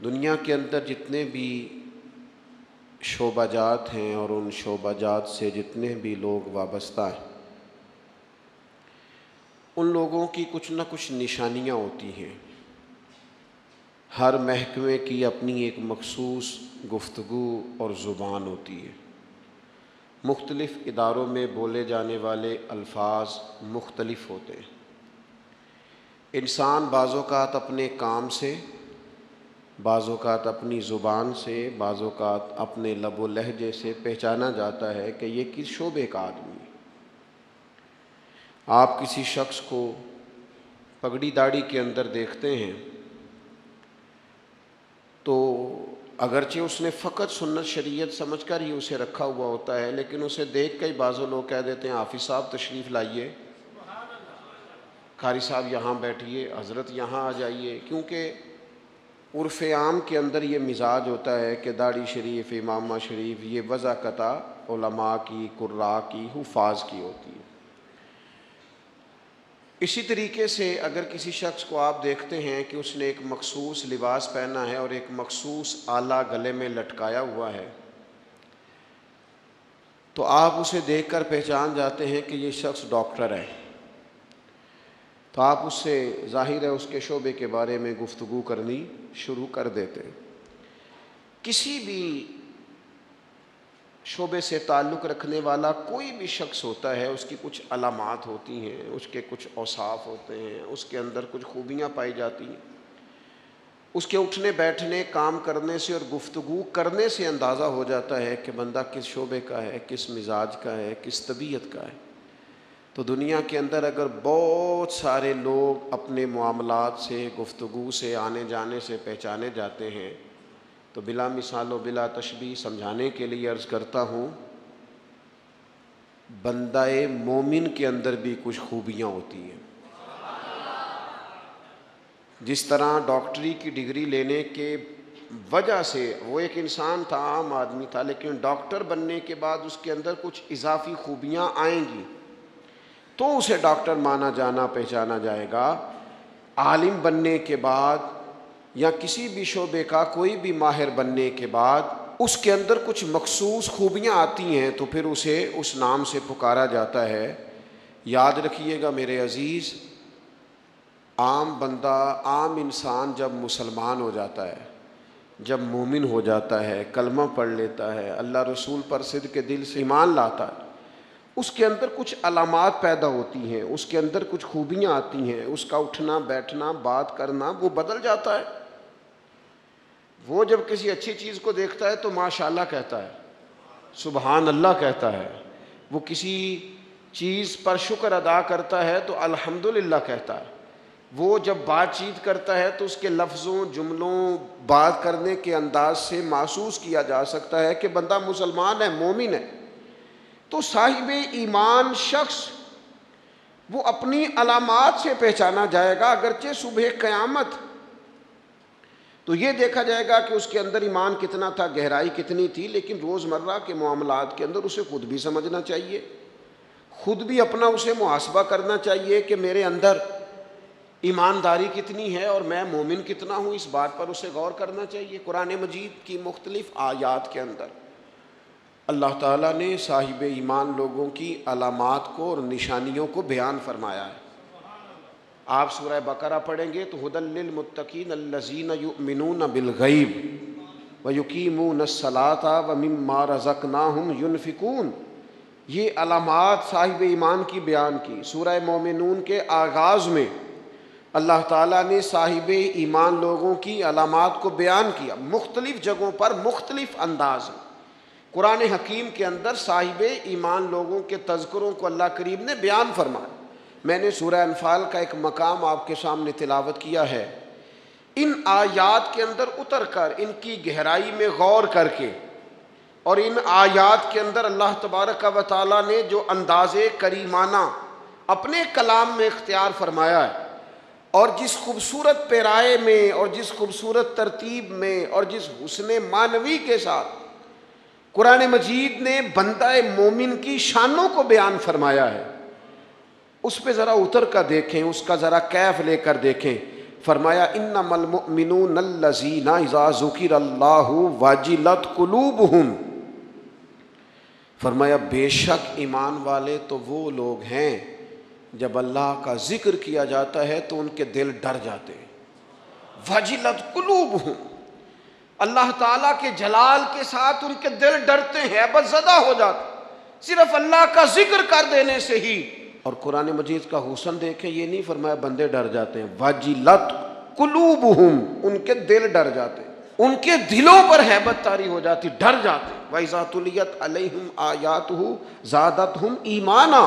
دنیا کے اندر جتنے بھی شعبہ جات ہیں اور ان شعبہ جات سے جتنے بھی لوگ وابستہ ہیں، ان لوگوں کی کچھ نہ کچھ نشانیاں ہوتی ہیں۔ ہر محکمے کی اپنی ایک مخصوص گفتگو اور زبان ہوتی ہے۔ مختلف اداروں میں بولے جانے والے الفاظ مختلف ہوتے ہیں۔ انسان بعض اوقات اپنے کام سے، بعض اوقات اپنی زبان سے، بعض اوقات اپنے لب و لہجے سے پہچانا جاتا ہے کہ یہ کس شعبے کا آدمی ہے۔ آپ کسی شخص کو پگڑی داڑھی کے اندر دیکھتے ہیں تو اگرچہ اس نے فقط سنت شریعت سمجھ کر ہی اسے رکھا ہوا ہوتا ہے، لیکن اسے دیکھ کے بعض لوگ کہہ دیتے ہیں حافظ صاحب تشریف لائیے، قاری صاحب یہاں بیٹھیے، حضرت یہاں آ جائیے، کیونکہ عرف عام کے اندر یہ مزاج ہوتا ہے کہ داڑھی شریف، امامہ شریف یہ وضاقت علماء کی، قراء کی، حفاظ کی ہوتی ہے۔ اسی طریقے سے اگر کسی شخص کو آپ دیکھتے ہیں کہ اس نے ایک مخصوص لباس پہنا ہے اور ایک مخصوص آلہ گلے میں لٹکایا ہوا ہے، تو آپ اسے دیکھ کر پہچان جاتے ہیں کہ یہ شخص ڈاکٹر ہے، تو آپ اس سے ظاہر ہے اس کے شعبے کے بارے میں گفتگو کرنی شروع کر دیتے ہیں۔ کسی بھی شعبے سے تعلق رکھنے والا کوئی بھی شخص ہوتا ہے، اس کی کچھ علامات ہوتی ہیں، اس کے کچھ اوصاف ہوتے ہیں، اس کے اندر کچھ خوبیاں پائی جاتی ہیں۔ اس کے اٹھنے بیٹھنے، کام کرنے سے اور گفتگو کرنے سے اندازہ ہو جاتا ہے کہ بندہ کس شعبے کا ہے، کس مزاج کا ہے، کس طبیعت کا ہے۔ تو دنیا کے اندر اگر بہت سارے لوگ اپنے معاملات سے، گفتگو سے، آنے جانے سے پہچانے جاتے ہیں، تو بلا مثال و بلا تشبیہ سمجھانے کے لیے عرض کرتا ہوں، بندہ مومن کے اندر بھی کچھ خوبیاں ہوتی ہیں۔ جس طرح ڈاکٹری کی ڈگری لینے کے وجہ سے وہ ایک انسان تھا، عام آدمی تھا، لیکن ڈاکٹر بننے کے بعد اس کے اندر کچھ اضافی خوبیاں آئیں گی تو اسے ڈاکٹر مانا جانا پہچانا جائے گا۔ عالم بننے کے بعد یا کسی بھی شعبے کا کوئی بھی ماہر بننے کے بعد اس کے اندر کچھ مخصوص خوبیاں آتی ہیں تو پھر اسے اس نام سے پکارا جاتا ہے۔ یاد رکھیے گا میرے عزیز، عام بندہ، عام انسان جب مسلمان ہو جاتا ہے، جب مومن ہو جاتا ہے، کلمہ پڑھ لیتا ہے، اللہ رسول پر صدق کے دل سے ایمان لاتا ہے، اس کے اندر کچھ علامات پیدا ہوتی ہیں، اس کے اندر کچھ خوبیاں آتی ہیں، اس کا اٹھنا بیٹھنا، بات کرنا وہ بدل جاتا ہے۔ وہ جب کسی اچھی چیز کو دیکھتا ہے تو ماشاءاللہ کہتا ہے، سبحان اللہ کہتا ہے۔ وہ کسی چیز پر شکر ادا کرتا ہے تو الحمدللہ کہتا ہے۔ وہ جب بات چیت کرتا ہے تو اس کے لفظوں، جملوں، بات کرنے کے انداز سے محسوس کیا جا سکتا ہے کہ بندہ مسلمان ہے، مومن ہے۔ تو صاحب ایمان شخص وہ اپنی علامات سے پہچانا جائے گا، اگرچہ صبح قیامت تو یہ دیکھا جائے گا کہ اس کے اندر ایمان کتنا تھا، گہرائی کتنی تھی، لیکن روزمرہ کے معاملات کے اندر اسے خود بھی سمجھنا چاہیے، خود بھی اپنا اسے محاسبہ کرنا چاہیے کہ میرے اندر ایمانداری کتنی ہے اور میں مومن کتنا ہوں، اس بات پر اسے غور کرنا چاہیے۔ قرآن مجید کی مختلف آیات کے اندر اللہ تعالیٰ نے صاحب ایمان لوگوں کی علامات کو اور نشانیوں کو بیان فرمایا ہے۔ آپ سورہ بقرہ پڑھیں گے تو ھدی للمتقین الذین یؤمنون بالغیب ویقیمون الصلاۃ ومما رزقناہم ینفقون، یہ علامات صاحب ایمان کی بیان کی۔ سورہ مومنون کے آغاز میں اللہ تعالیٰ نے صاحب ایمان لوگوں کی علامات کو بیان کیا، مختلف جگہوں پر مختلف انداز میں۔ قرآن حکیم کے اندر صاحب ایمان لوگوں کے تذکروں کو اللہ کریم نے بیان فرمایا۔ میں نے سورہ انفال کا ایک مقام آپ کے سامنے تلاوت کیا ہے۔ ان آیات کے اندر اتر کر ان کی گہرائی میں غور کر کے اور ان آیات کے اندر اللہ تبارک و تعالیٰ نے جو انداز کریمانہ اپنے کلام میں اختیار فرمایا ہے، اور جس خوبصورت پیرائے میں اور جس خوبصورت ترتیب میں اور جس حسن معنوی کے ساتھ قرآن مجید نے بندہ مومن کی شانوں کو بیان فرمایا ہے، اس پہ ذرا اتر کر دیکھیں، اس کا ذرا کیف لے کر دیکھیں۔ فرمایا انما المؤمنون الذین اذا ذکر اللہ وجلت قلوبہم، فرمایا بے شک ایمان والے تو وہ لوگ ہیں جب اللہ کا ذکر کیا جاتا ہے تو ان کے دل ڈر جاتے ہیں. وجلت قلوبہم، اللہ تعالیٰ کے جلال کے ساتھ ان کے دل ڈرتے ہیں، ہیبت زدہ ہو جاتے صرف اللہ کا ذکر کر دینے سے ہی. اور قرآن مجید کا حسن دیکھیں، یہ نہیں فرمایا بندے ڈر جاتے ہیں، وجلت قلوبہم، ان کے دل ڈر جاتے ہیں، ان کے دلوں پر ہیبت طاری ہو جاتی، ڈر جاتے. وَإِذَا تُلِيَتْ عَلَيْهِمْ آيَاتُهُ زَادَتْهُمْ ایمانا،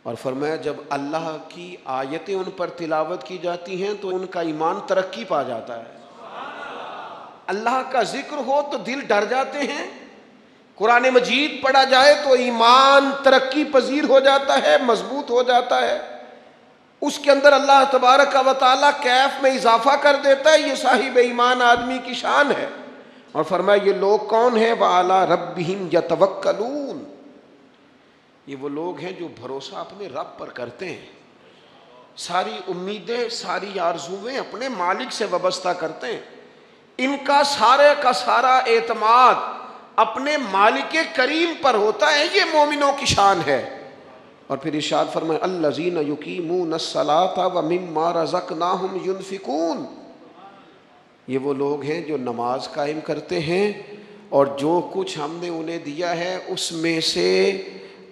اور فرمایا جب اللہ کی آیتیں ان پر تلاوت کی جاتی ہیں تو ان کا ایمان ترقی پا جاتا ہے. اللہ کا ذکر ہو تو دل ڈر جاتے ہیں، قرآن مجید پڑھا جائے تو ایمان ترقی پذیر ہو جاتا ہے، مضبوط ہو جاتا ہے، اس کے اندر اللہ تبارک و تعالیٰ کیف میں اضافہ کر دیتا ہے. یہ صاحب ایمان آدمی کی شان ہے. اور فرمایا یہ لوگ کون ہیں؟ وَعَلَىٰ رَبِّهِمْ يَتَوَكَّلُونَ، یہ وہ لوگ ہیں جو بھروسہ اپنے رب پر کرتے ہیں، ساری امیدیں ساری آرزویں اپنے مالک سے وابستہ کرتے ہیں، ان کا سارے کا سارا اعتماد اپنے مالک کریم پر ہوتا ہے. یہ مومنوں کی شان ہے. اور پھر ارشاد فرمائے الذین یقیمون الصلاۃ ومما رزقناہم ینفقون، یہ وہ لوگ ہیں جو نماز قائم کرتے ہیں اور جو کچھ ہم نے انہیں دیا ہے اس میں سے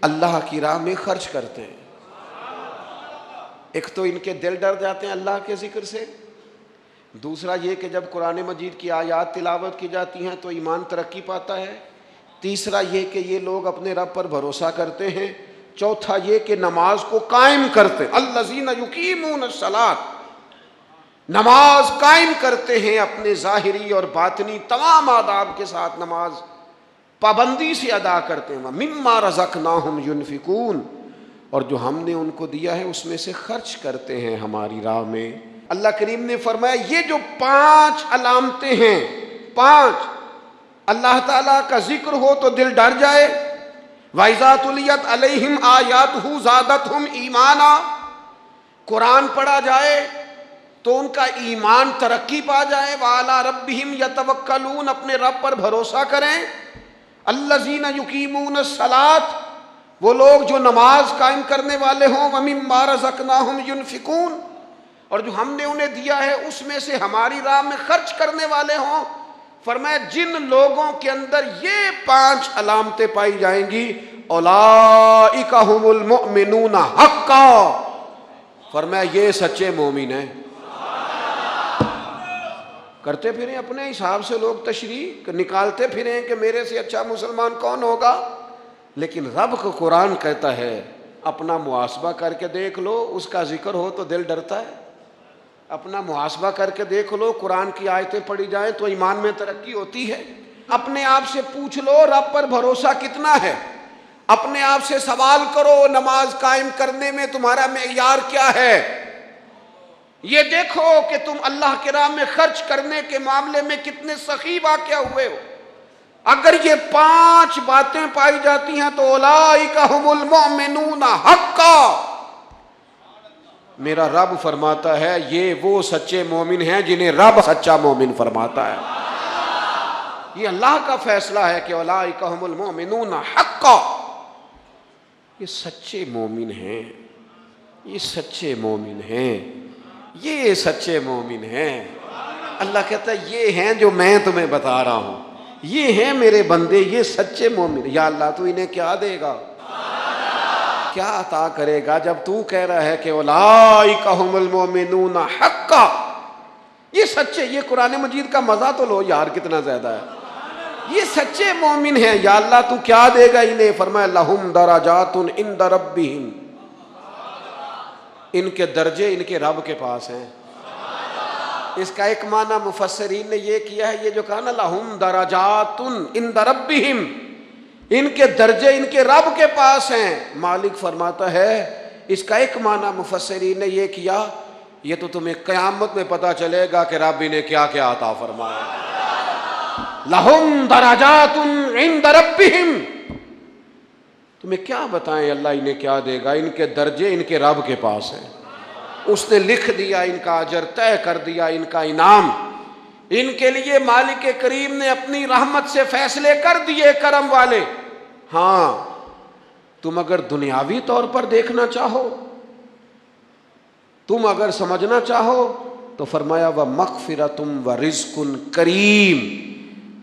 اللہ کی راہ میں خرچ کرتے ہیں. ایک تو ان کے دل ڈر جاتے ہیں اللہ کے ذکر سے، دوسرا یہ کہ جب قرآن مجید کی آیات تلاوت کی جاتی ہیں تو ایمان ترقی پاتا ہے، تیسرا یہ کہ یہ لوگ اپنے رب پر بھروسہ کرتے ہیں، چوتھا یہ کہ نماز کو قائم کرتے ہیں. الذین یقیمون الصلاۃ، نماز قائم کرتے ہیں اپنے ظاہری اور باطنی تمام آداب کے ساتھ، نماز پابندی سے ادا کرتے ہیں. مما رزقناہم ینفقون، اور جو ہم نے ان کو دیا ہے اس میں سے خرچ کرتے ہیں ہماری راہ میں. اللہ کریم نے فرمایا یہ جو 5 علامتیں ہیں، 5، اللہ تعالیٰ کا ذکر ہو تو دل ڈر جائے، وَإِذَا تُلِيَتْ عَلَيْهِمْ آيَاتُهُ زَادَتْهُمْ ایمانا، قرآن پڑھا جائے تو ان کا ایمان ترقی پا جائے، وَعَلَىٰ رَبِّهِمْ يَتَوَكَّلُونَ، اپنے رب پر بھروسہ کریں. الذین یقیمون الصلاۃ، وہ لوگ جو نماز قائم کرنے والے ہوں، وَمِمَّا رَزَقْنَاهُمْ يُنْفِقُونَ، اور جو ہم نے انہیں دیا ہے اس میں سے ہماری راہ میں خرچ کرنے والے ہوں. فرمایا جن لوگوں کے اندر یہ 5 علامتیں پائی جائیں گی، اولئک ھم المؤمنون حقا، فرمایا یہ سچے مومن ہیں. کرتے پھریں اپنے حساب سے لوگ تشریح نکالتے پھریں کہ میرے سے اچھا مسلمان کون ہوگا، لیکن رب کو قرآن کہتا ہے اپنا محاسبہ کر کے دیکھ لو، اس کا ذکر ہو تو دل ڈرتا ہے. اپنا محاسبہ کر کے دیکھ لو، قرآن کی آیتیں پڑھی جائیں تو ایمان میں ترقی ہوتی ہے. اپنے آپ سے پوچھ لو رب پر بھروسہ کتنا ہے، اپنے آپ سے سوال کرو نماز قائم کرنے میں تمہارا معیار کیا ہے. یہ دیکھو کہ تم اللہ کے راہ میں خرچ کرنے کے معاملے میں کتنے سخی واقع ہوئے ہو. اگر یہ 5 باتیں پائی جاتی ہیں تو اولئک ھم المؤمنون حقا، میرا رب فرماتا ہے یہ وہ سچے مومن ہیں جنہیں رب سچا مومن فرماتا ہے. یہ اللہ کا فیصلہ ہے کہ اولئک ھم المؤمنون حقا، یہ سچے مومن ہیں، یہ سچے مومن ہیں، یہ سچے مومن ہیں. اللہ کہتا ہے یہ ہیں جو میں تمہیں بتا رہا ہوں، یہ ہیں میرے بندے، یہ سچے مومن. یا اللہ تو انہیں کیا دے گا، کیا عطا کرے گا جب تو کہہ رہا ہے کہ اولئک ھم المؤمنون حقا، یہ سچے. یہ قرآن مجید کا مزہ تو لو یار کتنا زیادہ ہے. یہ سچے مومن ہیں، یا اللہ تو کیا دے گا انہیں. فرمایا لہم درجات عند ربہم، ان کے درجے ان کے رب کے پاس ہیں. اس کا ایک معنی مفسرین نے یہ کیا ہے، یہ جو کہا نا لہم درجات عند ربہم، ان کے درجے ان کے رب کے پاس ہیں. مالک فرماتا ہے اس کا ایک معنی مفسرین نے یہ کیا، یہ تو تمہیں قیامت میں پتہ چلے گا کہ رب انہیں کیا کیا عطا فرمایا. لہم درجات عند ربہم، تمہیں کیا بتائیں اللہ انہیں کیا دے گا، ان کے درجے ان کے رب کے پاس ہیں. اس نے لکھ دیا ان کا اجر، طے کر دیا ان کا انعام۔ ان کے لیے مالک کریم نے اپنی رحمت سے فیصلے کر دیے کرم والے۔ ہاں تم اگر دنیاوی طور پر دیکھنا چاہو، تم اگر سمجھنا چاہو تو فرمایا وَمَغْفِرَةٌ وَرِزْقٌ کریم،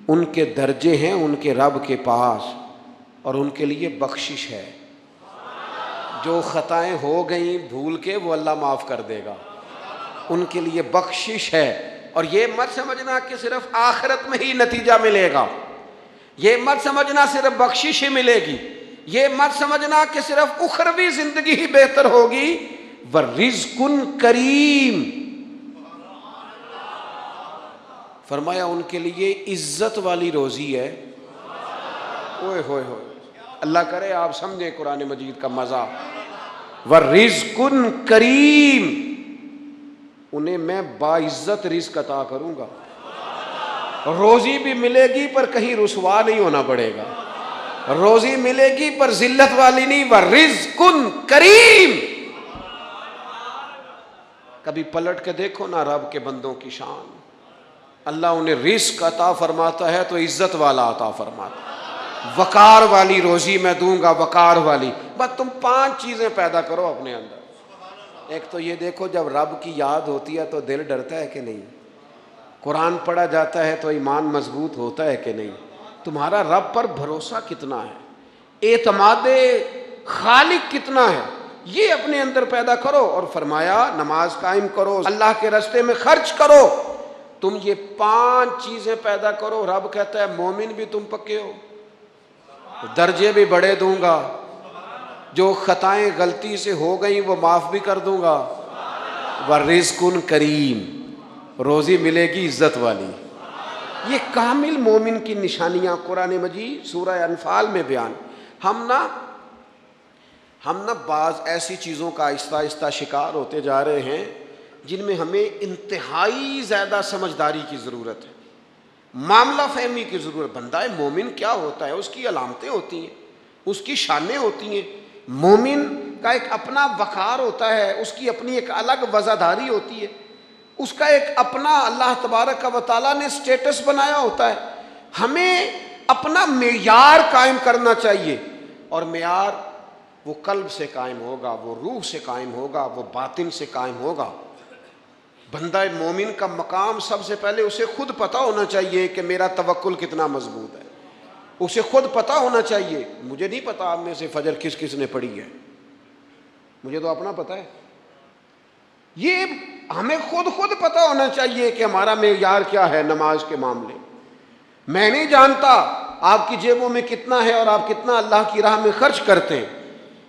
ان کے درجے ہیں ان کے رب کے پاس، اور ان کے لیے بخشش ہے۔ جو خطائیں ہو گئیں بھول کے وہ اللہ معاف کر دے گا، ان کے لیے بخشش ہے۔ اور یہ مت سمجھنا کہ صرف آخرت میں ہی نتیجہ ملے گا، یہ مت سمجھنا صرف بخشش ہی ملے گی، یہ مت سمجھنا کہ صرف اخروی زندگی ہی بہتر ہوگی۔ وَرِزْقٌ کریم، فرمایا ان کے لیے عزت والی روزی ہے۔ اوئے ہوئے ہوئے، اللہ کرے آپ سمجھیں قرآن مجید کا مزہ۔ وَرِزْقٌ کریم، انہیں میں باعزت رزق عطا کروں گا، روزی بھی ملے گی پر کہیں رسوا نہیں ہونا پڑے گا، روزی ملے گی پر ذلت والی نہیں۔ وَرِزْقٌ کریم، کبھی پلٹ کے دیکھو نا رب کے بندوں کی شان، اللہ انہیں رزق عطا فرماتا ہے تو عزت والا عطا فرماتا ہے۔ وقار والی روزی میں دوں گا، وقار والی۔ بس تم 5 چیزیں پیدا کرو اپنے اندر۔ ایک تو یہ دیکھو جب رب کی یاد ہوتی ہے تو دل ڈرتا ہے کہ نہیں، قرآن پڑھا جاتا ہے تو ایمان مضبوط ہوتا ہے کہ نہیں، تمہارا رب پر بھروسہ کتنا ہے، اعتماد خالق کتنا ہے، یہ اپنے اندر پیدا کرو۔ اور فرمایا نماز قائم کرو، اللہ کے راستے میں خرچ کرو۔ تم یہ 5 چیزیں پیدا کرو، رب کہتا ہے مومن بھی تم پکے ہو، درجے بھی بڑے دوں گا، جو خطائیں غلطی سے ہو گئیں وہ معاف بھی کر دوں گا۔ وَرِزْقٌ کریم، روزی ملے گی عزت والی۔ یہ کامل مومن کی نشانیاں قرآن مجید سورہ انفال میں بیان۔ ہم نا بعض ایسی چیزوں کا آہستہ آہستہ شکار ہوتے جا رہے ہیں جن میں ہمیں انتہائی زیادہ سمجھداری کی ضرورت ہے، معاملہ فہمی کی ضرورت۔ بندہ مومن کیا ہوتا ہے، اس کی علامتیں ہوتی ہیں، اس کی شانیں ہوتی ہیں۔ مومن کا ایک اپنا وقار ہوتا ہے، اس کی اپنی ایک الگ وزاداری ہوتی ہے، اس کا ایک اپنا اللہ تبارک و تعالیٰ نے سٹیٹس بنایا ہوتا ہے۔ ہمیں اپنا معیار قائم کرنا چاہیے، اور معیار وہ قلب سے قائم ہوگا، وہ روح سے قائم ہوگا، وہ باطن سے قائم ہوگا۔ بندہ مومن کا مقام سب سے پہلے اسے خود پتہ ہونا چاہیے کہ میرا توکل کتنا مضبوط ہے، اسے خود پتہ ہونا چاہیے۔ مجھے نہیں پتا آپ میں سے فجر کس کس نے پڑھی ہے، مجھے تو اپنا پتہ ہے۔ یہ ہمیں خود پتہ ہونا چاہیے کہ ہمارا معیار کیا ہے نماز کے معاملے۔ میں نہیں جانتا آپ کی جیبوں میں کتنا ہے اور آپ کتنا اللہ کی راہ میں خرچ کرتے ہیں،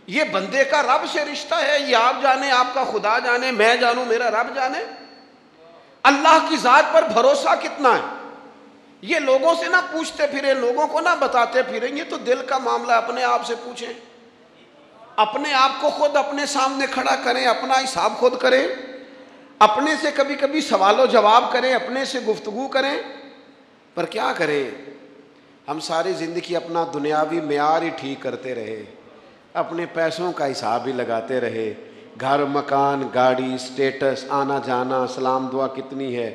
یہ بندے کا رب سے رشتہ ہے، یہ آپ جانے، آپ کا خدا جانے، میں جانوں، میرا رب جانے۔ اللہ کی ذات پر بھروسہ کتنا ہے، یہ لوگوں سے نہ پوچھتے پھریں، لوگوں کو نہ بتاتے پھریں، یہ تو دل کا معاملہ، اپنے آپ سے پوچھیں، اپنے آپ کو خود اپنے سامنے کھڑا کریں، اپنا حساب خود کریں، اپنے سے کبھی کبھی سوال و جواب کریں، اپنے سے گفتگو کریں۔ پر کیا کریں، ہم ساری زندگی اپنا دنیاوی معیار ہی ٹھیک کرتے رہے، اپنے پیسوں کا حساب ہی لگاتے رہے، گھر، مکان، گاڑی، سٹیٹس، آنا جانا، سلام دعا کتنی ہے۔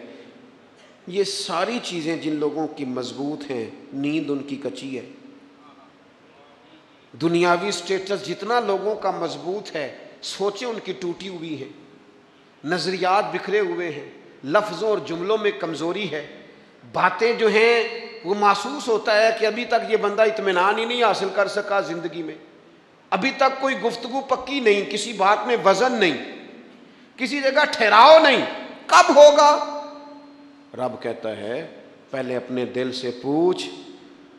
یہ ساری چیزیں جن لوگوں کی مضبوط ہیں، نیند ان کی کچی ہے۔ دنیاوی سٹیٹس جتنا لوگوں کا مضبوط ہے، سوچیں ان کی ٹوٹی ہوئی ہیں، نظریات بکھرے ہوئے ہیں، لفظوں اور جملوں میں کمزوری ہے، باتیں جو ہیں وہ محسوس ہوتا ہے کہ ابھی تک یہ بندہ اطمینان ہی نہیں حاصل کر سکا زندگی میں، ابھی تک کوئی گفتگو پکی نہیں، کسی بات میں وزن نہیں، کسی جگہ ٹھہراؤ نہیں، کب ہوگا؟ رب کہتا ہے پہلے اپنے دل سے پوچھ،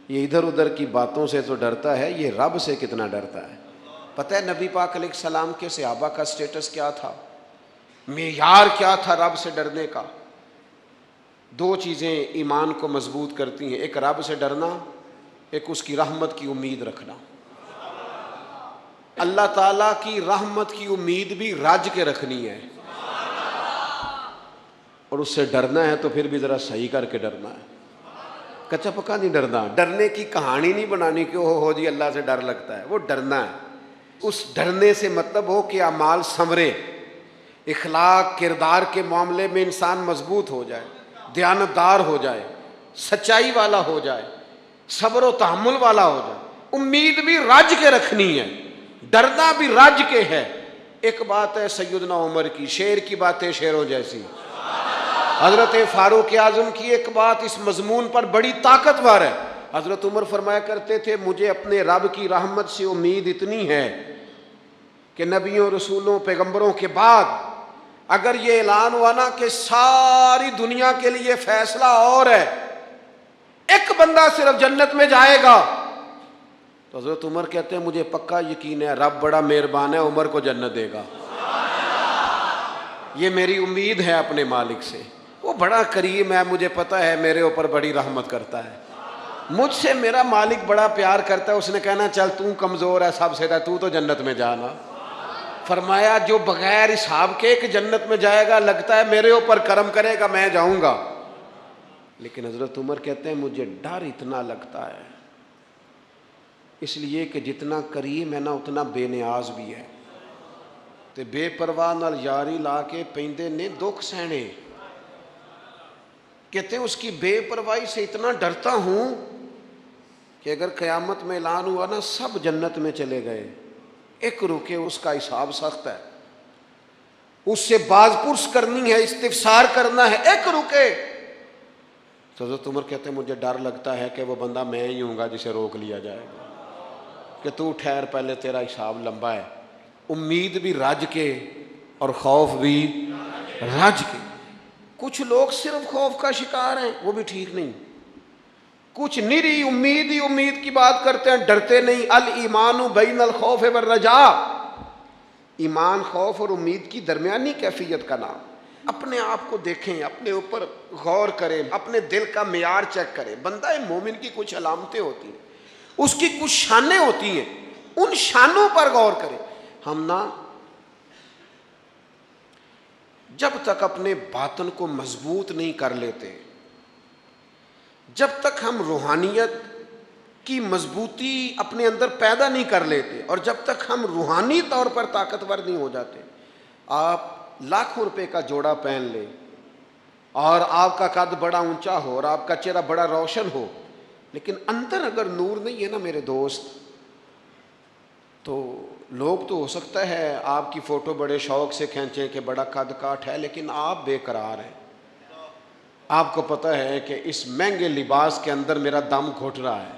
یہ ادھر ادھر کی باتوں سے تو ڈرتا ہے، یہ رب سے کتنا ڈرتا ہے۔ پتہ ہے نبی پاک علیہ السلام کے صحابہ کا سٹیٹس کیا تھا، معیار کیا تھا رب سے ڈرنے کا؟ 2 چیزیں ایمان کو مضبوط کرتی ہیں، ایک رب سے ڈرنا، ایک اس کی رحمت کی امید رکھنا۔ اللہ تعالیٰ کی رحمت کی امید بھی رج کے رکھنی ہے، اور اس سے ڈرنا ہے تو پھر بھی ذرا صحیح کر کے ڈرنا ہے، کچا پکا نہیں ڈرنا۔ ڈرنے کی کہانی نہیں بنانی کہ ہو جی اللہ سے ڈر لگتا ہے، وہ ڈرنا ہے۔ اس ڈرنے سے مطلب ہو کہ اعمال ثمرے، اخلاق کردار کے معاملے میں انسان مضبوط ہو جائے، دیانتدار ہو جائے، سچائی والا ہو جائے، صبر و تحمل والا ہو جائے، امید بھی رج کے رکھنی ہے، ڈرنا بھی رج کے ہے۔ ایک بات ہے سیدنا عمر کی، شیر کی باتیں شیروں جیسی، حضرت فاروق اعظم کی ایک بات اس مضمون پر بڑی طاقتور ہے۔ حضرت عمر فرمایا کرتے تھے مجھے اپنے رب کی رحمت سے امید اتنی ہے کہ نبیوں رسولوں پیغمبروں کے بعد اگر یہ اعلان ہوا نا کہ ساری دنیا کے لیے فیصلہ اور ہے، ایک بندہ صرف جنت میں جائے گا، تو حضرت عمر کہتے ہیں مجھے پکا یقین ہے رب بڑا مہربان ہے، عمر کو جنت دے گا، یہ میری امید ہے اپنے مالک سے، وہ بڑا کریم ہے، مجھے پتا ہے میرے اوپر بڑی رحمت کرتا ہے، مجھ سے میرا مالک بڑا پیار کرتا ہے، اس نے کہنا چل تو کمزور ہے سب سے تو جنت میں جانا۔ فرمایا جو بغیر حساب کے ایک جنت میں جائے گا، لگتا ہے میرے اوپر کرم کرے گا میں جاؤں گا، لیکن حضرت عمر کہتے ہیں مجھے ڈر اتنا لگتا ہے، اس لیے کہ جتنا کریم ہے نا اتنا بے نیاز بھی ہے، تے بے پرواہ نال یاری لا کے پیندے نے دکھ سہنے۔ کہتے ہیں اس کی بے پرواہی سے اتنا ڈرتا ہوں کہ اگر قیامت میں اعلان ہوا نا سب جنت میں چلے گئے، ایک رکے اس کا حساب سخت ہے، اس سے باز پرس کرنی ہے، استفسار کرنا ہے، ایک رکے۔ تو حضرت عمر کہتے ہیں مجھے ڈر لگتا ہے کہ وہ بندہ میں ہی ہوں گا جسے روک لیا جائے گا کہ تو ٹھہر پہلے تیرا حساب لمبا ہے۔ امید بھی رج کے اور خوف بھی رج کے۔ کچھ لوگ صرف خوف کا شکار ہیں، وہ بھی ٹھیک نہیں، کچھ نری امید ہی امید کی بات کرتے ہیں، ڈرتے نہیں۔ الایمان بین الخوف والرجاء، ایمان خوف اور امید کی درمیانی کیفیت کا نام۔ اپنے آپ کو دیکھیں، اپنے اوپر غور کریں، اپنے دل کا معیار چیک کریں۔ بندہ مومن کی کچھ علامتیں ہوتی ہیں، اس کی کچھ شانیں ہوتی ہیں، ان شانوں پر غور کریں۔ ہم نا جب تک اپنے باطن کو مضبوط نہیں کر لیتے، جب تک ہم روحانیت کی مضبوطی اپنے اندر پیدا نہیں کر لیتے، اور جب تک ہم روحانی طور پر طاقتور نہیں ہو جاتے، آپ لاکھوں روپے کا جوڑا پہن لیں اور آپ کا قد بڑا اونچا ہو اور آپ کا چہرہ بڑا روشن ہو، لیکن اندر اگر نور نہیں ہے نا میرے دوست، تو لوگ تو ہو سکتا ہے آپ کی فوٹو بڑے شوق سے کھینچیں کہ بڑا قد کاٹ ہے، لیکن آپ بے قرار ہیں۔ آپ کو پتہ ہے کہ اس مہنگے لباس کے اندر میرا دم گھٹ رہا ہے،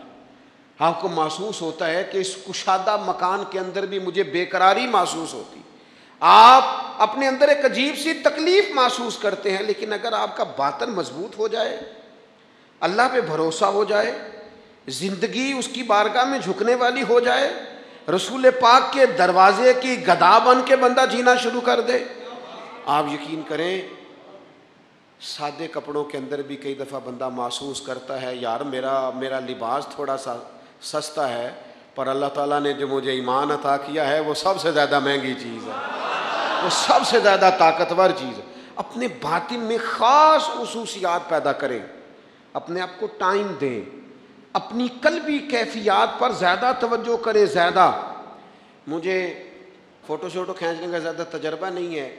آپ کو محسوس ہوتا ہے کہ اس کشادہ مکان کے اندر بھی مجھے بے قراری محسوس ہوتی، آپ اپنے اندر ایک عجیب سی تکلیف محسوس کرتے ہیں، لیکن اگر آپ کا باطن مضبوط ہو جائے، اللہ پہ بھروسہ ہو جائے، زندگی اس کی بارگاہ میں جھکنے والی ہو جائے، رسول پاک کے دروازے کی گدا بن کے بندہ جینا شروع کر دے، آپ یقین کریں سادے کپڑوں کے اندر بھی کئی دفعہ بندہ محسوس کرتا ہے یار میرا لباس تھوڑا سا سستا ہے، پر اللہ تعالیٰ نے جو مجھے ایمان عطا کیا ہے وہ سب سے زیادہ مہنگی چیز ہے، وہ سب سے زیادہ طاقتور چیز ہے۔ اپنے باطن میں خاص خصوصیات پیدا کریں، اپنے آپ کو ٹائم دیں، اپنی قلبی کیفیات پر زیادہ توجہ کریں۔ زیادہ مجھے فوٹو شوٹو کھینچنے کا زیادہ تجربہ نہیں ہے،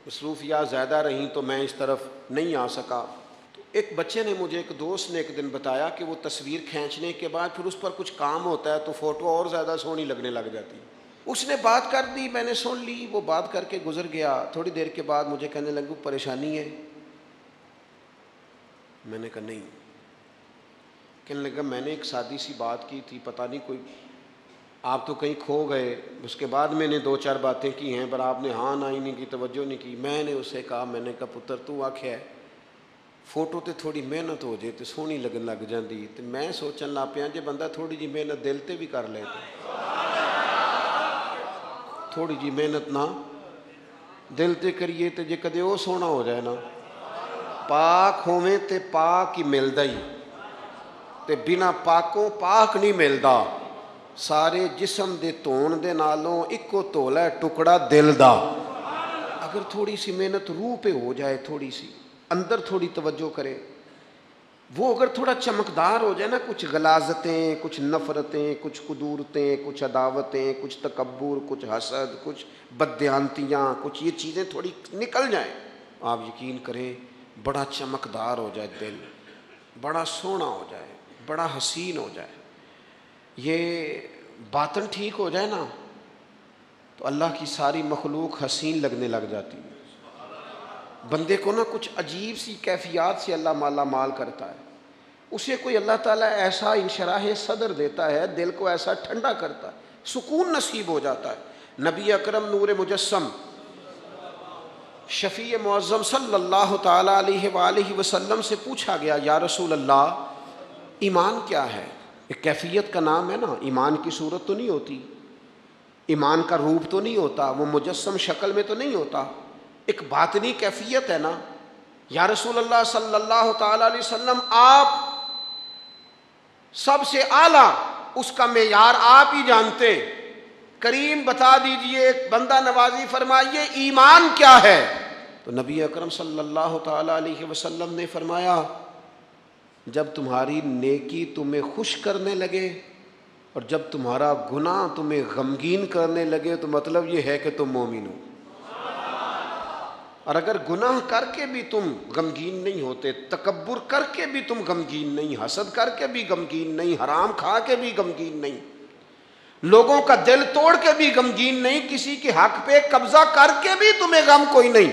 مصروفیات زیادہ رہیں تو میں اس طرف نہیں آ سکا۔ تو ایک بچے نے مجھے، ایک دوست نے ایک دن بتایا کہ وہ تصویر کھینچنے کے بعد پھر اس پر کچھ کام ہوتا ہے تو فوٹو اور زیادہ سونی لگنے لگ جاتی ہے۔ اس نے بات کر دی، میں نے سن لی، وہ بات کر کے گزر گیا۔ تھوڑی دیر کے بعد مجھے کہنے لگا پریشانی ہے؟ میں نے کہا نہیں۔ کہنے لگا میں نے ایک سادی سی بات کی تھی، پتہ نہیں کوئی آپ تو کہیں کھو گئے، اس کے بعد میں نے دو چار باتیں کی ہیں پر آپ نے ہاں نہ ہی نہیں کی، توجہ نہیں کی۔ میں نے اسے کہا، میں نے کہا پتر تو آکھیا ہے فوٹو تے تھوڑی محنت ہو جائے تو سونی لگن لگ جاندی، تے میں سوچن لگ پیا جے بندہ تھوڑی جی محنت دل تے بھی کر لے، تھوڑی جی محنت نہ دل تے کریے تے جے کدے وہ سونا ہو جائے نا، پاک ہوویں تے پاک ہی ملدا ہی، تے بنا پاکوں پاک نہیں ملدا۔ سارے جسم دے دھون دے نالوں اکو دھولا ہے ٹکڑا دل دا۔ اگر تھوڑی سی محنت روح پہ ہو جائے، تھوڑی سی اندر تھوڑی توجہ کرے، وہ اگر تھوڑا چمکدار ہو جائے نا، کچھ غلاظتیں، کچھ نفرتیں، کچھ قدورتیں، کچھ عداوتیں، کچھ تکبر، کچھ حسد، کچھ بددیانتیاں، کچھ یہ چیزیں تھوڑی نکل جائیں، آپ یقین کریں بڑا چمکدار ہو جائے دل، بڑا سونا ہو جائے، بڑا حسین ہو جائے، یہ باطن ٹھیک ہو جائے نا تو اللہ کی ساری مخلوق حسین لگنے لگ جاتی ہے۔ بندے کو نا کچھ عجیب سی کیفیات سے اللہ مالا مال کرتا ہے، اسے کوئی اللہ تعالیٰ ایسا انشراح صدر دیتا ہے، دل کو ایسا ٹھنڈا کرتا ہے، سکون نصیب ہو جاتا ہے۔ نبی اکرم نور مجسم شفیع معظم صلی اللہ تعالیٰ علیہ وآلہ وسلم سے پوچھا گیا، یا رسول اللہ ایمان کیا ہے؟ ایک کیفیت کا نام ہے نا، ایمان کی صورت تو نہیں ہوتی، ایمان کا روپ تو نہیں ہوتا، وہ مجسم شکل میں تو نہیں ہوتا، ایک باطنی کیفیت ہے نا۔ یا رسول اللہ صلی اللہ تعالیٰ علیہ وسلم آپ سب سے اعلیٰ، اس کا معیار آپ ہی جانتے، کریم بتا دیجئے، ایک بندہ نوازی فرمائیے ایمان کیا ہے؟ تو نبی اکرم صلی اللہ تعالیٰ علیہ وسلم نے فرمایا، جب تمہاری نیکی تمہیں خوش کرنے لگے اور جب تمہارا گناہ تمہیں غمگین کرنے لگے تو مطلب یہ ہے کہ تم مومن ہو۔ اور اگر گناہ کر کے بھی تم غمگین نہیں ہوتے، تکبر کر کے بھی تم غمگین نہیں، حسد کر کے بھی غمگین نہیں، حرام کھا کے بھی غمگین نہیں، لوگوں کا دل توڑ کے بھی غمگین نہیں، کسی کے حق پہ قبضہ کر کے بھی تمہیں غم کوئی نہیں،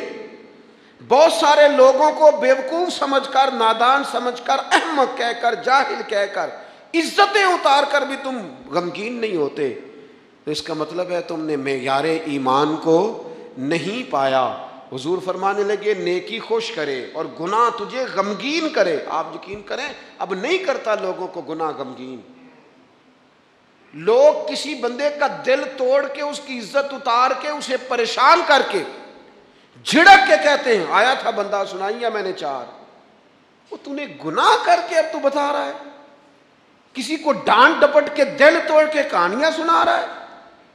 بہت سارے لوگوں کو بیوقوف سمجھ کر، نادان سمجھ کر، احمق کہہ کر، جاہل کہہ کر، عزتیں اتار کر بھی تم غمگین نہیں ہوتے، تو اس کا مطلب ہے تم نے معیار ایمان کو نہیں پایا۔ حضور فرمانے لگے نیکی خوش کرے اور گناہ تجھے غمگین کرے، آپ یقین کریں اب نہیں کرتا لوگوں کو گناہ غمگین۔ لوگ کسی بندے کا دل توڑ کے، اس کی عزت اتار کے، اسے پریشان کر کے، جھڑک کے کہتے ہیں، آیا تھا بندہ سنائیا میں نے چار، وہ تو نے گناہ کر کے اب تو بتا رہا ہے، کسی کو ڈانٹ ڈپٹ کے دل توڑ کے کہانیاں سنا رہا ہے،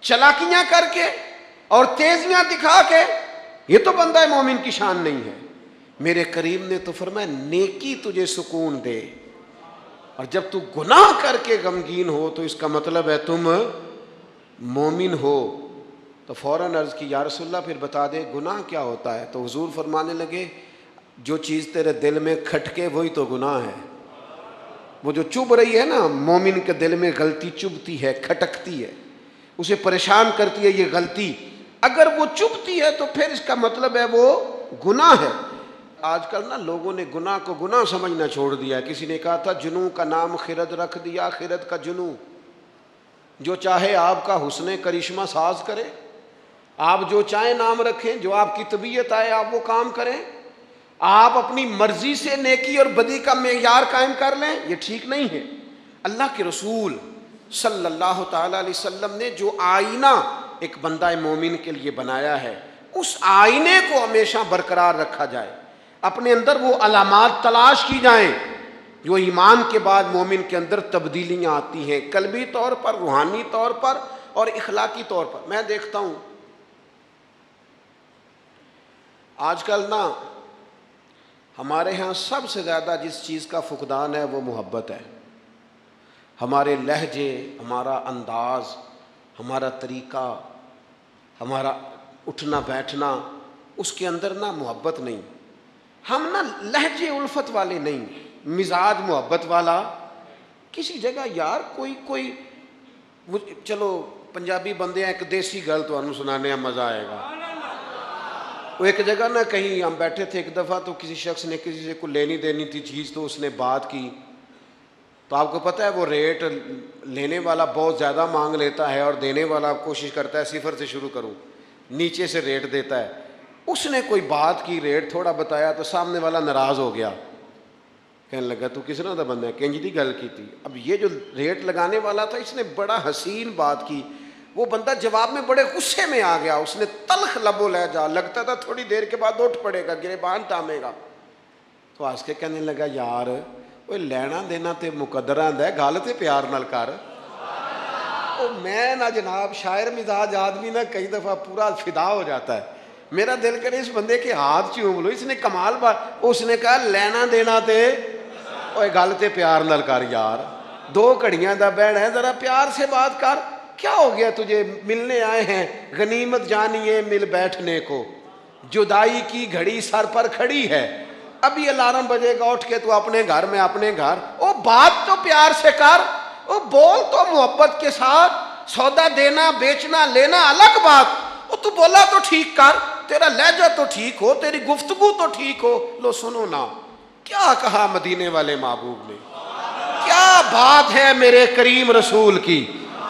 چلاکیاں کر کے اور تیزیاں دکھا کے، یہ تو بندہ مومن کی شان نہیں ہے۔ میرے کریم نے تو فرمایا نیکی تجھے سکون دے، اور جب تو گناہ کر کے غمگین ہو تو اس کا مطلب ہے تم مومن ہو۔ تو فوراً عرض کی، یا رسول اللہ پھر بتا دے گناہ کیا ہوتا ہے؟ تو حضور فرمانے لگے جو چیز تیرے دل میں کھٹکے وہی تو گناہ ہے۔ وہ جو چبھ رہی ہے نا، مومن کے دل میں غلطی چبھتی ہے، کھٹکتی ہے، اسے پریشان کرتی ہے یہ غلطی، اگر وہ چبھتی ہے تو پھر اس کا مطلب ہے وہ گناہ ہے۔ آج کل نا لوگوں نے گناہ کو گناہ سمجھنا چھوڑ دیا ہے۔ کسی نے کہا تھا جنوں کا نام خرد رکھ دیا، خرد کا جنوں، جو چاہے آپ کا حسن کرشمہ ساز کرے، آپ جو چاہیں نام رکھیں، جو آپ کی طبیعت آئے آپ وہ کام کریں، آپ اپنی مرضی سے نیکی اور بدی کا معیار قائم کر لیں، یہ ٹھیک نہیں ہے۔ اللہ کے رسول صلی اللہ تعالیٰ علیہ وسلم نے جو آئینہ ایک بندہ مومن کے لیے بنایا ہے، اس آئینے کو ہمیشہ برقرار رکھا جائے، اپنے اندر وہ علامات تلاش کی جائیں جو ایمان کے بعد مومن کے اندر تبدیلیاں آتی ہیں، قلبی طور پر، روحانی طور پر اور اخلاقی طور پر۔ میں دیکھتا ہوں آج کل نا ہمارے ہاں سب سے زیادہ جس چیز کا فقدان ہے وہ محبت ہے۔ ہمارے لہجے، ہمارا انداز، ہمارا طریقہ، ہمارا اٹھنا بیٹھنا، اس کے اندر نا محبت نہیں، ہم نا لہجے الفت والے نہیں، مزاج محبت والا۔ کسی جگہ یار کوئی چلو پنجابی بندے ہیں، ایک دیسی گل تو انہوں سنانے میں مزہ آئے گا۔ وہ ایک جگہ نا کہیں ہم بیٹھے تھے ایک دفعہ، تو کسی شخص نے کسی سے کوئی لینی دینی تھی چیز، تو اس نے بات کی، تو آپ کو پتہ ہے وہ ریٹ لینے والا بہت زیادہ مانگ لیتا ہے اور دینے والا کوشش کرتا ہے صفر سے شروع کروں، نیچے سے ریٹ دیتا ہے۔ اس نے کوئی بات کی، ریٹ تھوڑا بتایا تو سامنے والا ناراض ہو گیا، کہنے لگا تو کس طرح دا بندہ ہے، کنج دی گل کی تھی۔ اب یہ جو ریٹ لگانے والا تھا اس نے بڑا حسین بات کی، وہ بندہ جواب میں بڑے غصے میں آ گیا، اس نے تلخ لب و لہجہ، لگتا تھا تھوڑی دیر کے بعد اٹھ پڑے گا، گریبان تامے گا۔ تو ہنس کے کہنے لگا یار وہ لینا دینا تے مقدرہ ہے، گل تے پیار نال کر۔ میں نہ جناب شاعر مزاج آدمی نہ کئی دفعہ پورا فدا ہو جاتا ہے، میرا دل کرے اس بندے کے ہاتھ چوم لو، اس نے کمال بات، اس نے کہا لینا دینا تے اوے گل تے پیار نال کر یار، 2 گھڑیاں دا بہن ہے، ذرا پیار سے بات کر. کیا ہو گیا تجھے؟ ملنے آئے ہیں، غنیمت جانی ہے مل بیٹھنے کو، جدائی کی گھڑی سر پر کھڑی ہے، ابھی الارم بجے گا اٹھ کے تو اپنے گھر میں اپنے گھر. او بات تو پیار سے کر، او بول تو محبت کے ساتھ. سودا دینا بیچنا لینا الگ بات، او تو بولا تو ٹھیک کر، تیرا لہجہ تو ٹھیک ہو، تیری گفتگو تو ٹھیک ہو. لو سنو نا کیا کہا مدینے والے محبوب نے، کیا بات ہے میرے کریم رسول کی.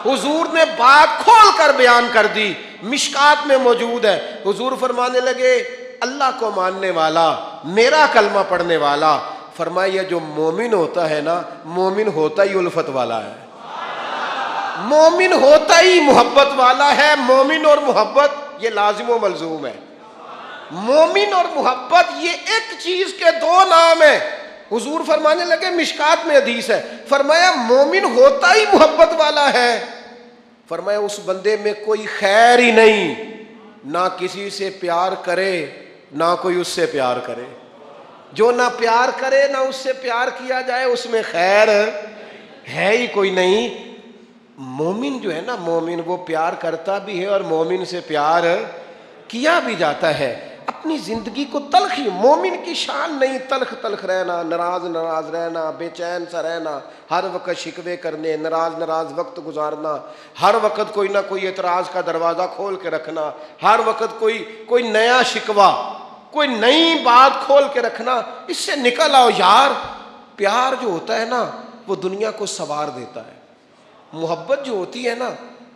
حضور نے بات کھول کر بیان کر دی، مشکات میں موجود ہے. حضور فرمانے لگے اللہ کو ماننے والا، میرا کلمہ پڑھنے والا، فرمایا جو مومن ہوتا ہے نا، مومن ہوتا ہی الفت والا ہے، مومن ہوتا ہی محبت والا ہے. مومن اور محبت یہ لازم و ملزوم ہے. مومن اور محبت یہ ایک چیز کے 2 نام ہیں. حضور فرمانے لگے مشکات میں حدیث ہے، فرمایا مومن ہوتا ہی محبت والا ہے. فرمایا اس بندے میں کوئی خیر ہی نہیں، نہ کسی سے پیار کرے نہ کوئی اس سے پیار کرے. جو نہ پیار کرے نہ اس سے پیار کیا جائے اس میں خیر ہے ہی کوئی نہیں. مومن جو ہے نا، مومن وہ پیار کرتا بھی ہے اور مومن سے پیار کیا بھی جاتا ہے. اپنی زندگی کو تلخی، مومن کی شان نہیں تلخ تلخ رہنا، ناراض رہنا، بے چین سا رہنا، ہر وقت شکوے کرنے، ناراض وقت گزارنا، ہر وقت کوئی نہ کوئی اعتراض کا دروازہ کھول کے رکھنا، ہر وقت کوئی نیا شکوہ، کوئی نئی بات کھول کے رکھنا. اس سے نکل آؤ یار. پیار جو ہوتا ہے نا وہ دنیا کو سنوار دیتا ہے. محبت جو ہوتی ہے نا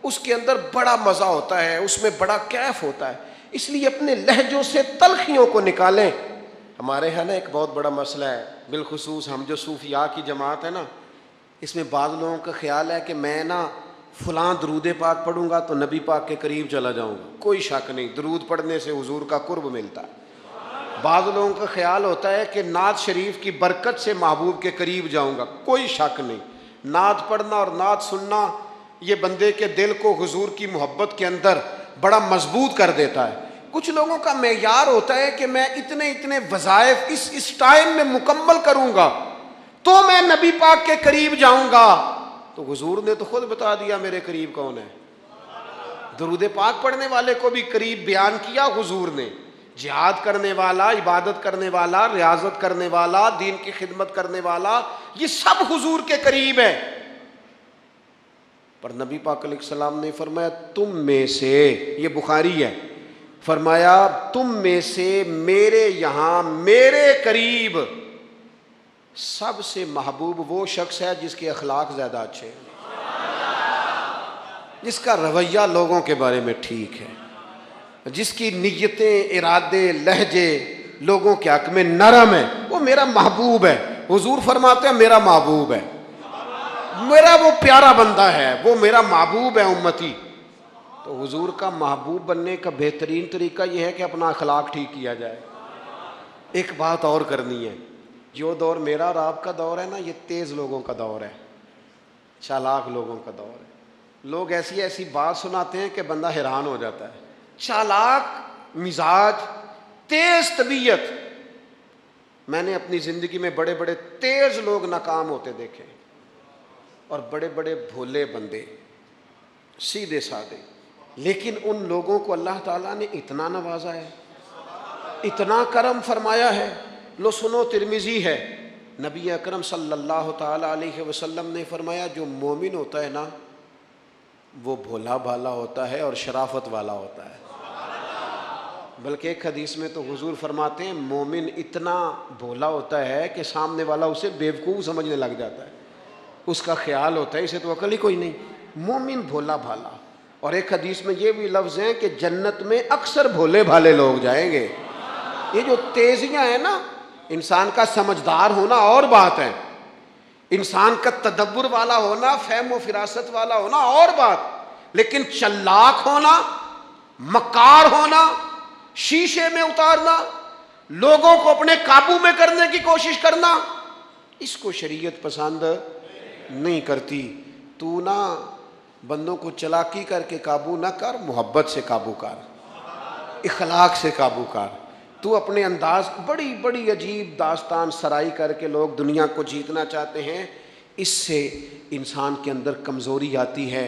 اس کے اندر بڑا مزہ ہوتا ہے، اس میں بڑا کیف ہوتا ہے. اس لیے اپنے لہجوں سے تلخیوں کو نکالیں. ہمارے ہاں نا ایک بہت بڑا مسئلہ ہے، بالخصوص ہم جو صوفیاء کی جماعت ہے نا، اس میں بعض لوگوں کا خیال ہے کہ میں نا فلاں درود پاک پڑھوں گا تو نبی پاک کے قریب چلا جاؤں گا. کوئی شک نہیں، درود پڑھنے سے حضور کا قرب ملتا ہے. بعض لوگوں کا خیال ہوتا ہے کہ نعت شریف کی برکت سے محبوب کے قریب جاؤں گا. کوئی شک نہیں، نعت پڑھنا اور نعت سننا یہ بندے کے دل کو حضور کی محبت کے اندر بڑا مضبوط کر دیتا ہے. کچھ لوگوں کا معیار ہوتا ہے کہ میں اتنے وظائف اس ٹائم میں مکمل کروں گا تو میں نبی پاک کے قریب جاؤں گا. تو حضور نے تو خود بتا دیا میرے قریب کون ہے. درود پاک پڑھنے والے کو بھی قریب بیان کیا حضور نے. جہاد کرنے والا، عبادت کرنے والا، ریاضت کرنے والا، دین کی خدمت کرنے والا، یہ سب حضور کے قریب ہے. پر نبی پاک علیہ السلام نے فرمایا تم میں سے، یہ بخاری ہے، فرمایا تم میں سے میرے یہاں میرے قریب سب سے محبوب وہ شخص ہے جس کے اخلاق زیادہ اچھے ہیں، جس کا رویہ لوگوں کے بارے میں ٹھیک ہے، جس کی نیتیں، ارادے، لہجے لوگوں کے حق میں نرم ہے، وہ میرا محبوب ہے. حضور فرماتے ہیں میرا محبوب ہے، میرا وہ پیارا بندہ ہے، وہ میرا محبوب ہے امتی. تو حضور کا محبوب بننے کا بہترین طریقہ یہ ہے کہ اپنا اخلاق ٹھیک کیا جائے. ایک بات اور کرنی ہے، جو دور میرا اور آپ کا دور ہے نا یہ تیز لوگوں کا دور ہے، چالاک لوگوں کا دور ہے. لوگ ایسی بات سناتے ہیں کہ بندہ حیران ہو جاتا ہے. چالاک مزاج، تیز طبیعت. میں نے اپنی زندگی میں بڑے بڑے تیز لوگ ناکام ہوتے دیکھے اور بڑے بڑے بھولے بندے سیدھے سادے. لیکن ان لوگوں کو اللہ تعالیٰ نے اتنا نوازا ہے، اتنا کرم فرمایا ہے. لو سنو، ترمذی ہے، نبی اکرم صلی اللہ تعالیٰ علیہ وسلم نے فرمایا جو مومن ہوتا ہے نا وہ بھولا بھالا ہوتا ہے اور شرافت والا ہوتا ہے. بلکہ ایک حدیث میں تو حضور فرماتے ہیں مومن اتنا بھولا ہوتا ہے کہ سامنے والا اسے بیوقوف سمجھنے لگ جاتا ہے، اس کا خیال ہوتا ہے اسے تو عقل ہی کوئی نہیں. مومن بھولا بھالا. اور ایک حدیث میں یہ بھی لفظ ہیں کہ جنت میں اکثر بھولے بھالے لوگ جائیں گے. یہ جو تیزیاں ہیں نا، انسان کا سمجھدار ہونا اور بات ہے، انسان کا تدبر والا ہونا، فہم و فراست والا ہونا اور بات، لیکن چلاک ہونا، مکار ہونا، شیشے میں اتارنا، لوگوں کو اپنے قابو میں کرنے کی کوشش کرنا، اس کو شریعت پسند نہیں کرتی. تو نہ بندوں کو چلاکی کر کے قابو نہ کر، محبت سے قابو کر، اخلاق سے قابو کر. تو اپنے انداز بڑی بڑی عجیب داستان سرائی کر کے لوگ دنیا کو جیتنا چاہتے ہیں، اس سے انسان کے اندر کمزوری آتی ہے۔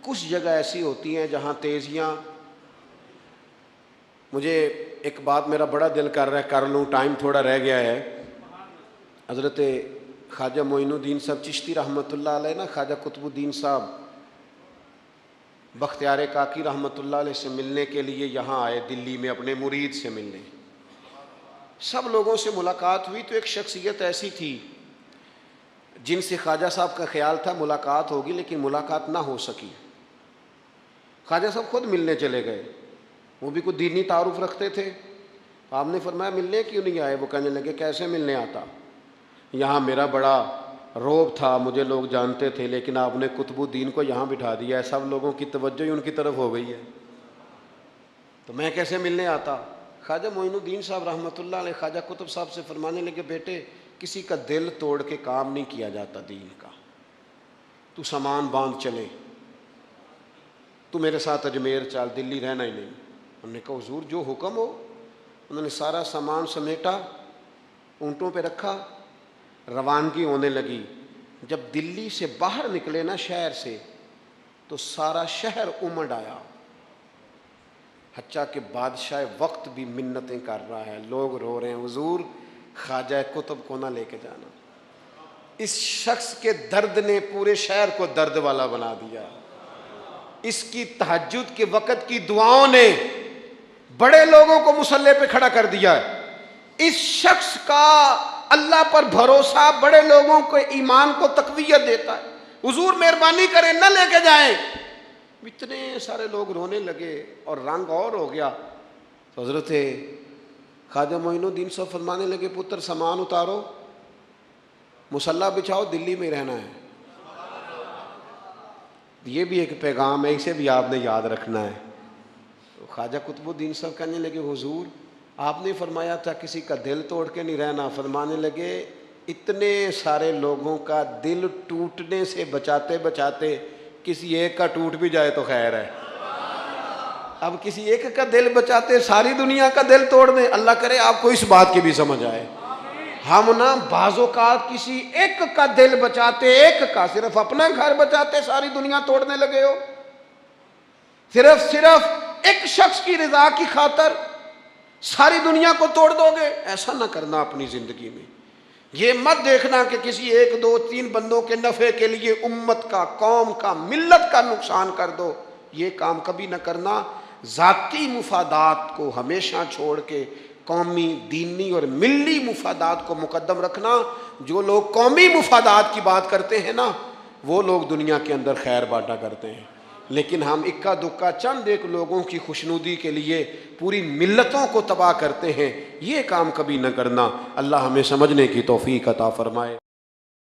کچھ جگہ ایسی ہوتی ہیں جہاں تیزیاں، مجھے ایک بات میرا بڑا دل کر رہا ہے، کر لوں، ٹائم تھوڑا رہ گیا ہے۔ حضرت خواجہ معین الدین صاحب چشتی رحمۃ اللہ علیہ نا، خواجہ قطب الدین صاحب بختیار کاکی رحمۃ اللہ علیہ سے ملنے کے لیے یہاں آئے، دلی میں اپنے مرید سے ملنے۔ سب لوگوں سے ملاقات ہوئی تو ایک شخصیت ایسی تھی جن سے خواجہ صاحب کا خیال تھا ملاقات ہوگی، لیکن ملاقات نہ ہو سکی۔ خواجہ صاحب خود ملنے چلے گئے، وہ بھی کوئی دینی تعارف رکھتے تھے۔ آپ نے فرمایا ملنے کیوں نہیں آئے؟ وہ کہنے لگے کیسے ملنے آتا، یہاں میرا بڑا روب تھا، مجھے لوگ جانتے تھے، لیکن آپ نے قطب الدین کو یہاں بٹھا دیا ہے، سب لوگوں کی توجہ ہی ان کی طرف ہو گئی ہے، تو میں کیسے ملنے آتا؟ خواجہ معین الدین صاحب رحمۃ اللہ علیہ خواجہ قطب صاحب سے فرمانے لگے بیٹے کسی کا دل توڑ کے کام نہیں کیا جاتا دین کا، تو سامان باندھ چلے، تو میرے ساتھ اجمیر چل، دلی رہنا ہی نہیں۔ انہوں نے کہا حضور جو حکم ہو۔ انہوں نے سارا سامان سمیٹا، اونٹوں پہ رکھا، روانگی ہونے لگی۔ جب دلی سے باہر نکلے نا شہر سے، تو سارا شہر امڑ آیا، حتیٰ کہ بادشاہ وقت بھی منتیں کر رہا ہے، لوگ رو رہے ہیں حضور خواجہ قطب کو نہ لے کے جانا۔ اس شخص کے درد نے پورے شہر کو درد والا بنا دیا، اس کی تہجد کے وقت کی دعاؤں نے بڑے لوگوں کو مسلح پہ کھڑا کر دیا ہے۔ اس شخص کا اللہ پر بھروسہ بڑے لوگوں کو ایمان کو تقویت دیتا ہے۔ حضور مہربانی کریں نہ لے کے جائیں۔ اتنے سارے لوگ رونے لگے اور رنگ اور ہو گیا۔ تو حضرت خواجہ معین الدین صاحب فرمانے لگے پتر سامان اتارو، مصلح بچھاؤ، دلی میں رہنا ہے۔ یہ بھی ایک پیغام ہے، اسے بھی آپ نے یاد رکھنا ہے۔ تو خواجہ قطب الدین صاحب کہنے لگے حضور آپ نے فرمایا تھا کسی کا دل توڑ کے نہیں رہنا۔ فرمانے لگے اتنے سارے لوگوں کا دل ٹوٹنے سے بچاتے بچاتے کسی ایک کا ٹوٹ بھی جائے تو خیر ہے۔ اب کسی ایک کا دل بچاتے ساری دنیا کا دل توڑ دیں، اللہ کرے آپ کو اس بات کی بھی سمجھ آئے۔ ہم نا بعض اوقات کسی ایک کا دل بچاتے، ایک کا، صرف اپنا گھر بچاتے ساری دنیا توڑنے لگے ہو، صرف ایک شخص کی رضا کی خاطر ساری دنیا کو توڑ دو گے۔ ایسا نہ کرنا اپنی زندگی میں۔ یہ مت دیکھنا کہ کسی ایک دو تین بندوں کے نفع کے لیے امت کا، قوم کا، ملت کا نقصان کر دو، یہ کام کبھی نہ کرنا۔ ذاتی مفادات کو ہمیشہ چھوڑ کے قومی، دینی اور ملی مفادات کو مقدم رکھنا۔ جو لوگ قومی مفادات کی بات کرتے ہیں نا، وہ لوگ دنیا کے اندر خیر بانٹا کرتے ہیں، لیکن ہم اکا دکا چند ایک لوگوں کی خوشنودی کے لیے پوری ملتوں کو تباہ کرتے ہیں، یہ کام کبھی نہ کرنا۔ اللہ ہمیں سمجھنے کی توفیق عطا فرمائے۔